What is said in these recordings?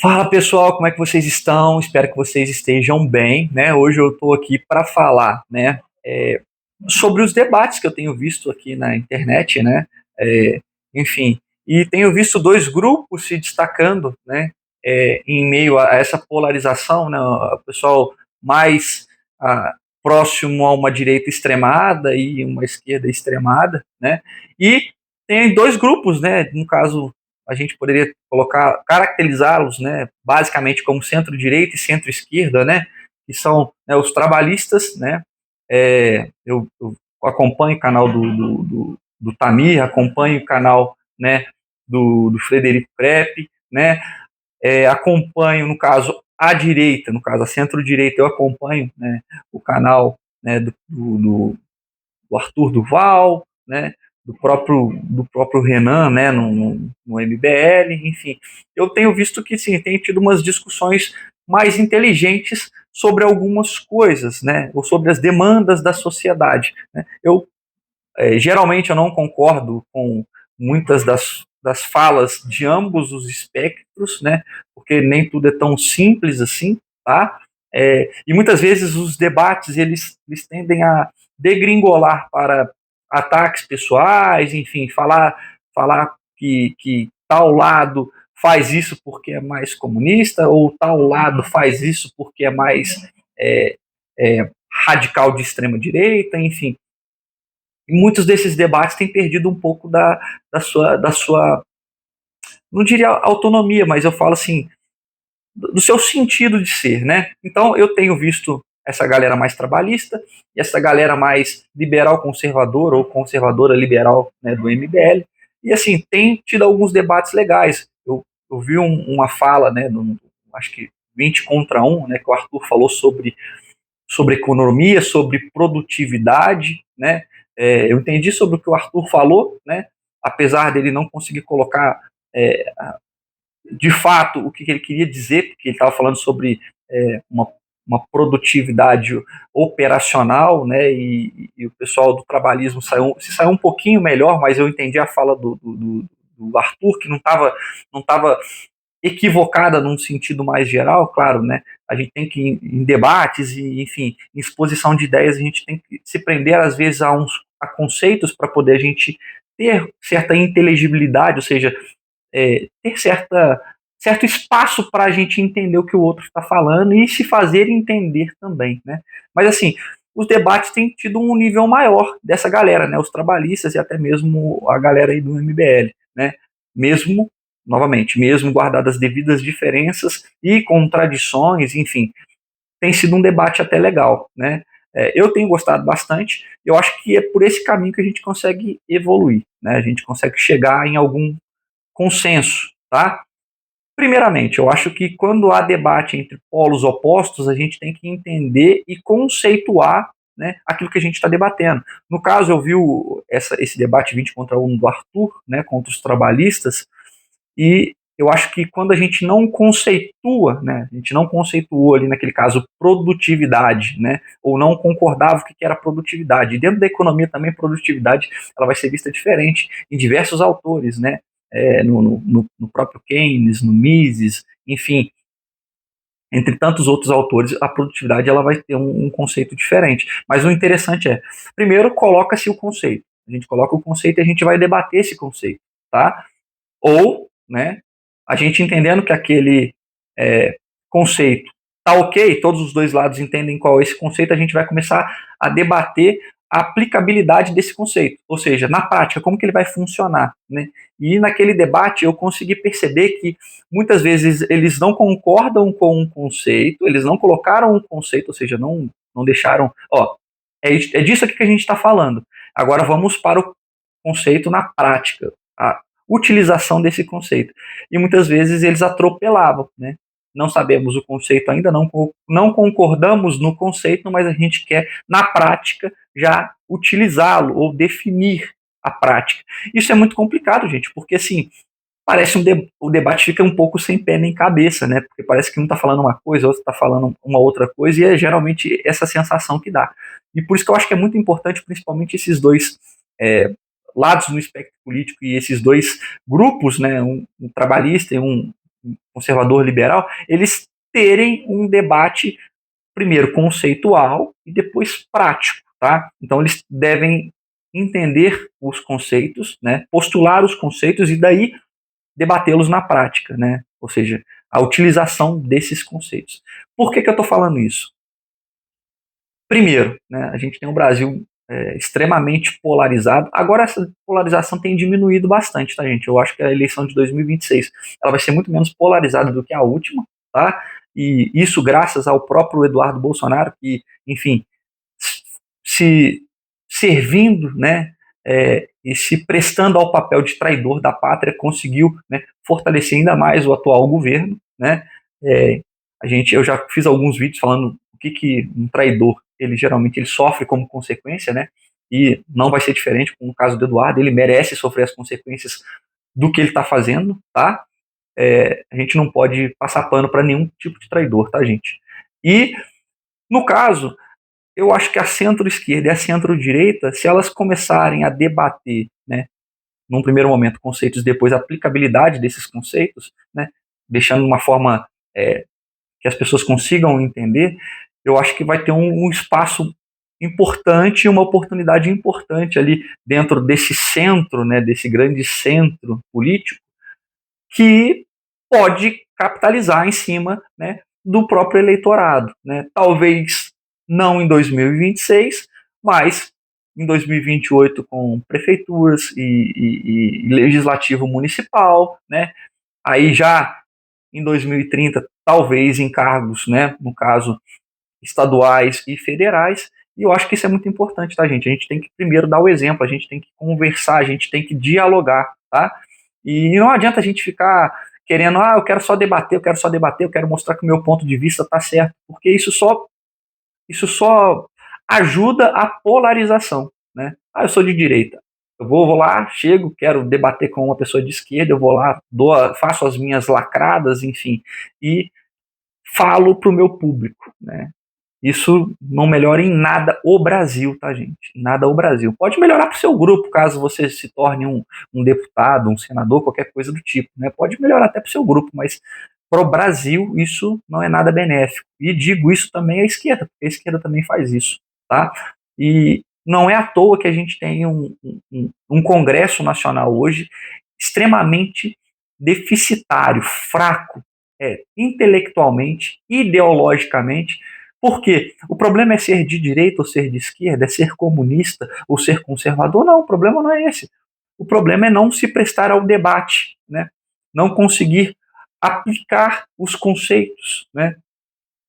Fala pessoal, como é que vocês estão? Espero que vocês estejam bem, né? Hoje eu estou aqui para falar, né, sobre os debates que eu tenho visto aqui na internet, né? É, enfim, e tenho visto dois grupos se destacando, né? Em meio a essa polarização, né? O pessoal mais ah, próximo a uma direita extremada e uma esquerda extremada, né? E tem dois grupos, né? No caso a gente poderia colocar, caracterizá-los, né, basicamente como centro-direita e centro-esquerda, né, que são, né, os trabalhistas, né, eu acompanho o canal do Tamir, acompanho o canal, né, do Frederico Crepe, né, acompanho, no caso, a direita, no caso, a centro-direita, eu acompanho, né, o canal, né, do Arthur Duval, né, do próprio Renan, né, no MBL, enfim. Eu tenho visto que, sim, tem tido umas discussões mais inteligentes sobre algumas coisas, né, ou sobre as demandas da sociedade. Né. Geralmente, eu não concordo com muitas das falas de ambos os espectros, né, porque nem tudo é tão simples assim, tá? E muitas vezes os debates eles tendem a degringolar para ataques pessoais, enfim, falar que tal lado faz isso porque é mais comunista, ou tal lado faz isso porque é mais é, radical de extrema direita, enfim. E muitos desses debates têm perdido um pouco da sua, não diria autonomia, mas eu falo assim, do seu sentido de ser, né? Então eu tenho visto essa galera mais trabalhista e essa galera mais liberal conservadora ou conservadora liberal, né, do MBL. E assim, tem tido alguns debates legais. Eu vi uma fala, né, acho que 20 contra 1, né, que o Arthur falou sobre economia, sobre produtividade, né? Eu entendi sobre o que o Arthur falou, né? Apesar dele não conseguir colocar é, de fato o que ele queria dizer, porque ele estava falando sobre uma produtividade operacional, né? E o pessoal do trabalhismo se saiu um pouquinho melhor, mas eu entendi a fala do Arthur, que não tava equivocada num sentido mais geral, claro, né? A gente tem que, em debates e, enfim, em exposição de ideias, a gente tem que se prender, às vezes, a conceitos para poder a gente ter certa inteligibilidade, ou seja, ter certo espaço para a gente entender o que o outro está falando e se fazer entender também, né? Mas, assim, os debates têm tido um nível maior dessa galera, né? Os trabalhistas e até mesmo a galera aí do MBL, né? Mesmo, novamente, mesmo guardadas as devidas diferenças e contradições, enfim, tem sido um debate até legal, né? Eu tenho gostado bastante. Eu acho que é por esse caminho que a gente consegue evoluir, né? A gente consegue chegar em algum consenso, tá? Primeiramente, eu acho que quando há debate entre polos opostos, a gente tem que entender e conceituar, né, aquilo que a gente está debatendo. No caso, eu vi esse debate 20 contra 1 do Arthur, né, contra os trabalhistas, e eu acho que quando a gente não conceitua, né, a gente não conceituou ali naquele caso produtividade, né, ou não concordava o que era produtividade. E dentro da economia também produtividade ela vai ser vista diferente em diversos autores, né, no próprio Keynes, no Mises, enfim, entre tantos outros autores, a produtividade ela vai ter um conceito diferente. Mas o interessante é, primeiro coloca-se o conceito. A gente coloca o conceito e a gente vai debater esse conceito, tá? Ou, né, a gente entendendo que aquele conceito tá ok, todos os dois lados entendem qual é esse conceito, a gente vai começar a debater a aplicabilidade desse conceito, ou seja, na prática, como que ele vai funcionar, né? E naquele debate eu consegui perceber que muitas vezes eles não concordam com um conceito, eles não colocaram um conceito, ou seja, não deixaram, ó, é disso aqui que a gente está falando. Agora vamos para o conceito na prática, a utilização desse conceito. E muitas vezes eles atropelavam, né? Não sabemos o conceito ainda, não concordamos no conceito, mas a gente quer, na prática, já utilizá-lo ou definir a prática. Isso é muito complicado, gente, porque assim, parece o debate fica um pouco sem pé nem cabeça, né? Porque parece que um está falando uma coisa, o outro está falando uma outra coisa, e é geralmente essa sensação que dá. E por isso que eu acho que é muito importante, principalmente esses dois é, lados no espectro político e esses dois grupos, né? Um trabalhista e um conservador liberal, eles terem um debate primeiro conceitual e depois prático, tá? Então eles devem entender os conceitos, né, postular os conceitos e daí debatê-los na prática, né? Ou seja, a utilização desses conceitos. Por que eu estou falando isso? Primeiro, né, a gente tem um Brasil extremamente polarizado. Agora essa polarização tem diminuído bastante, tá, gente? Eu acho que a eleição de 2026 ela vai ser muito menos polarizada do que a última, tá? E isso graças ao próprio Eduardo Bolsonaro, que, enfim, se servindo, né, e se prestando ao papel de traidor da pátria, conseguiu, né, fortalecer ainda mais o atual governo, né? É, eu já fiz alguns vídeos falando o que um traidor ele geralmente ele sofre como consequência, né? E não vai ser diferente com o caso do Eduardo, ele merece sofrer as consequências do que ele está fazendo, tá? A gente não pode passar pano para nenhum tipo de traidor, tá, gente? E no caso, eu acho que a centro-esquerda e a centro-direita, se elas começarem a debater, né, num primeiro momento, conceitos, depois a aplicabilidade desses conceitos, né, deixando de uma forma que as pessoas consigam entender, eu acho que vai ter um espaço importante, uma oportunidade importante ali dentro desse centro, né, desse grande centro político, que pode capitalizar em cima, né, do próprio eleitorado, né? Talvez não em 2026, mas em 2028 com prefeituras e legislativo municipal, né? Aí já em 2030 talvez em cargos, né, no caso estaduais e federais. E eu acho que isso é muito importante, tá, gente? A gente tem que primeiro dar o exemplo, a gente tem que conversar, a gente tem que dialogar, tá? E não adianta a gente ficar querendo, eu quero só debater, eu quero só debater, eu quero mostrar que o meu ponto de vista está certo, porque isso só ajuda a polarização, né? Eu sou de direita, eu vou lá, chego, quero debater com uma pessoa de esquerda, eu vou lá, faço as minhas lacradas, enfim, e falo para o meu público, né? Isso não melhora em nada o Brasil, tá, gente? Nada o Brasil. Pode melhorar para o seu grupo, caso você se torne um deputado, um senador, qualquer coisa do tipo, né? Pode melhorar até para o seu grupo, mas para o Brasil isso não é nada benéfico. E digo isso também à esquerda, porque a esquerda também faz isso, tá? E não é à toa que a gente tem um Congresso Nacional hoje extremamente deficitário, fraco, intelectualmente, ideologicamente. Por quê? O problema é ser de direita ou ser de esquerda, é ser comunista ou ser conservador? Não, o problema não é esse. O problema é não se prestar ao debate, né? Não conseguir aplicar os conceitos, né?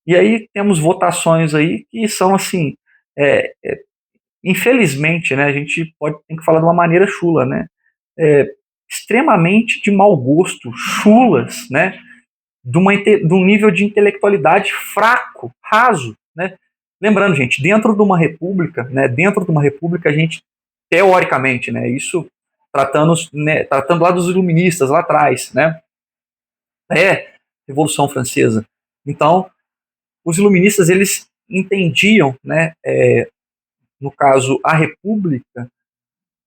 E aí temos votações aí que são assim, é, é, infelizmente, né? A gente tem que falar de uma maneira chula, né? É, extremamente de mau gosto, chulas, né? De um nível de intelectualidade fraco, raso, né? Lembrando, gente, dentro de uma república, né, dentro de uma república a gente, teoricamente, né, isso tratando lá dos iluministas, lá atrás, né, Revolução Francesa. Então, os iluministas, eles entendiam, né, no caso, a república,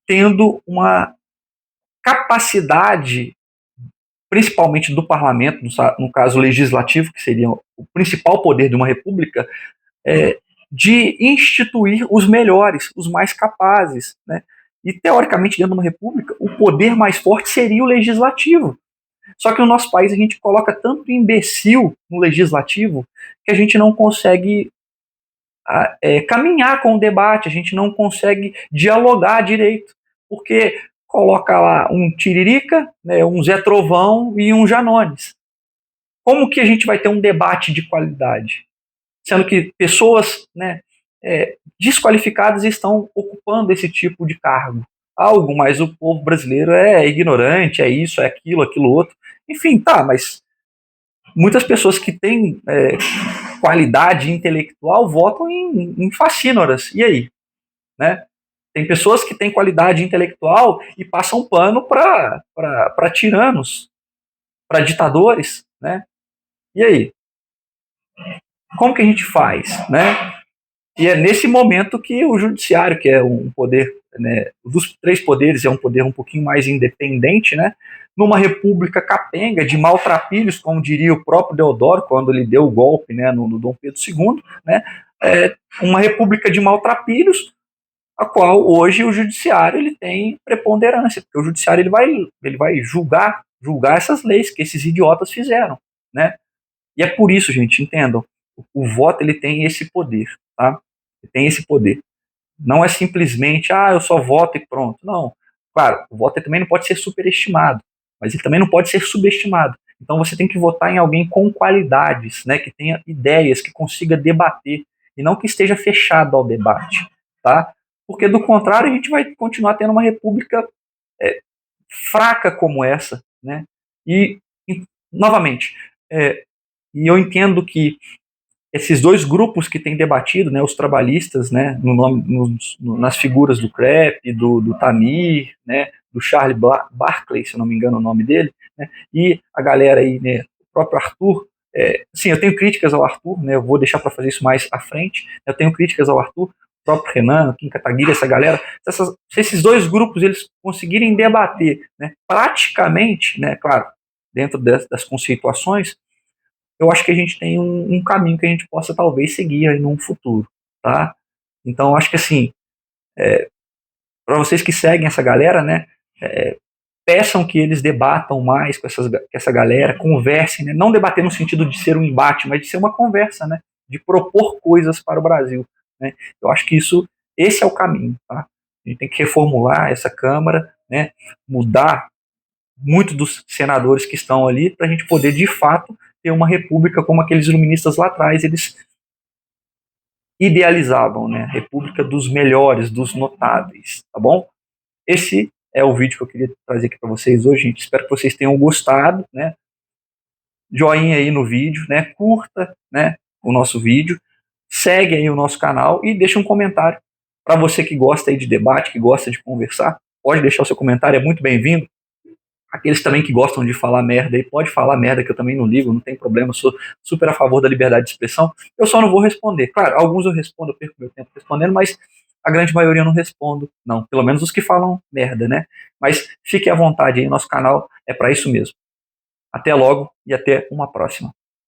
tendo uma capacidade principalmente do parlamento, no caso legislativo, que seria o principal poder de uma república, de instituir os melhores, os mais capazes, né? E, teoricamente, dentro de uma república, o poder mais forte seria o legislativo. Só que no nosso país a gente coloca tanto imbecil no legislativo que a gente não consegue caminhar com o debate, a gente não consegue dialogar direito, porque coloca lá um Tiririca, né, um Zé Trovão e um Janones. Como que a gente vai ter um debate de qualidade? Sendo que pessoas, né, desqualificadas estão ocupando esse tipo de cargo. Algo, mas o povo brasileiro é ignorante, é isso, é aquilo, aquilo outro. Enfim, tá, mas muitas pessoas que têm qualidade intelectual votam em facínoras. E aí? Né? Tem pessoas que têm qualidade intelectual e passam pano para tiranos, para ditadores. Né? E aí? Como que a gente faz? Né? E é nesse momento que o judiciário, que é um poder, né, dos três poderes, é um poder um pouquinho mais independente, né, numa república capenga, de maltrapilhos, como diria o próprio Deodoro, quando ele deu o golpe, né, no Dom Pedro II, né, uma república de maltrapilhos, a qual hoje o judiciário ele tem preponderância, porque o judiciário ele vai julgar essas leis que esses idiotas fizeram, né? E é por isso, gente, entendam, o voto ele tem esse poder, tá? Ele tem esse poder. Não é simplesmente, eu só voto e pronto. Não. Claro, o voto também não pode ser superestimado, mas ele também não pode ser subestimado. Então você tem que votar em alguém com qualidades, né, que tenha ideias, que consiga debater, e não que esteja fechado ao debate, tá? Porque do contrário a gente vai continuar tendo uma república é, fraca como essa, né? E novamente, e eu entendo que esses dois grupos que têm debatido, né, os trabalhistas, né, nas figuras do Crepe, do Tamir, né, do Charles Barkley, se eu não me engano o nome dele, né, e a galera aí, né, o próprio Arthur. Sim, eu tenho críticas ao Arthur, né, eu vou deixar para fazer isso mais à frente. Eu tenho críticas ao Arthur, o próprio Renan, o Kim Kataguiri, essa galera. Se esses dois grupos eles conseguirem debater, né, praticamente, né, claro, dentro das conceituações, eu acho que a gente tem um caminho que a gente possa talvez seguir aí num futuro, tá? Então, eu acho que assim, para vocês que seguem essa galera, né, peçam que eles debatam mais com essa galera, conversem, né? Não debater no sentido de ser um embate, mas de ser uma conversa, né? De propor coisas para o Brasil, né? Eu acho que esse é o caminho, tá? A gente tem que reformular essa Câmara, né? Mudar muito dos senadores que estão ali para a gente poder, de fato, ter uma república como aqueles iluministas lá atrás, eles idealizavam, né? República dos melhores, dos notáveis, tá bom? Esse é o vídeo que eu queria trazer aqui para vocês hoje, gente. Espero que vocês tenham gostado, né? Joinha aí no vídeo, né? Curta, né, o nosso vídeo, segue aí o nosso canal e deixa um comentário. Para você que gosta aí de debate, que gosta de conversar, pode deixar o seu comentário, é muito bem-vindo. Aqueles também que gostam de falar merda aí, pode falar merda, que eu também não ligo, não tem problema, eu sou super a favor da liberdade de expressão. Eu só não vou responder. Claro, alguns eu respondo, eu perco meu tempo respondendo, mas a grande maioria eu não respondo, não. Pelo menos os que falam merda, né? Mas fique à vontade aí, nosso canal é para isso mesmo. Até logo e até uma próxima.